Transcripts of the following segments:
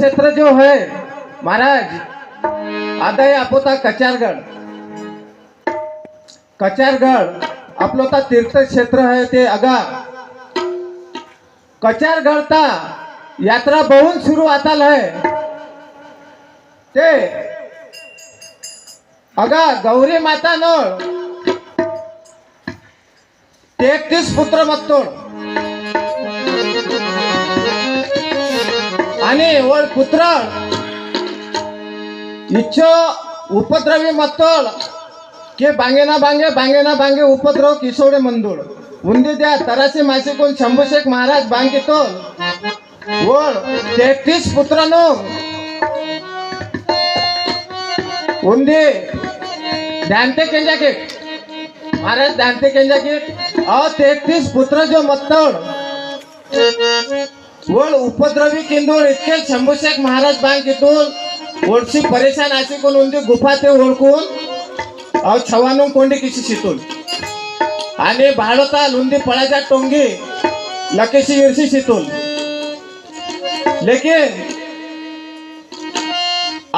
क्षेत्र जो है महाराज, आता है अपोता कचारगढ़। कचारगढ़ आपलोता तीर्थ क्षेत्र है ते अगा कचारगढ़ ता यात्रा बहुत सुरू आताल है ते अगा गौरी माता नो 33 पुत्र मत्तोड आणि वळ पुत्र इच्छो उपद्रवी मत्तोड के बांगेना बांगे उपद्रव किशोरे मंदूळ उंदी द्या तरासी मासे कोण शंभूशेख महाराज बांगितो वळ 33 पुत्र नो उंदी ध्यानते केंजा के महाराज ध्यानते केंजा के 33 पुत्र जो मत्तोड वळ उपद्रवी किंदूळ इतके शंभूशेख महाराज बांगितून ओळशी परेशान अशी कोण उंदी गुफा ते ओळखून छवानू कोंडी किसी शितून आणि भाडोता लुंदी पळाच्या टोंगी लकेशी इर्शी शितून लेकिन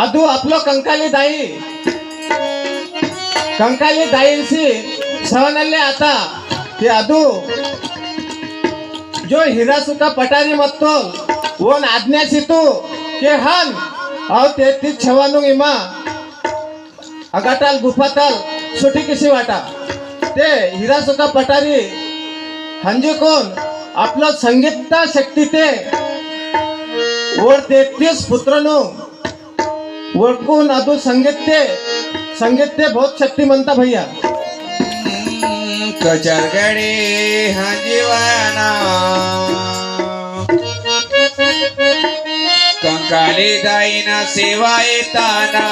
अदू आपलो कंकाली दाईंशी सवनल्ले आता ते अदू जो हिरा सुका पटारी मत्तो वोन आज्ञा सितू के हन 33 छवानू इमा अगाटाल गुफाताल छोटी किसी वाटा ते हिरा सुका पटारी हंजे कोण आपलं संगीता शक्ती ते वर 33 पुत्रनो ओळखून अदू संगीत ते बहुत शक्तिमंता भैया कचारगढ़े हंजीवाना कंकाली दाईना सेवा येताना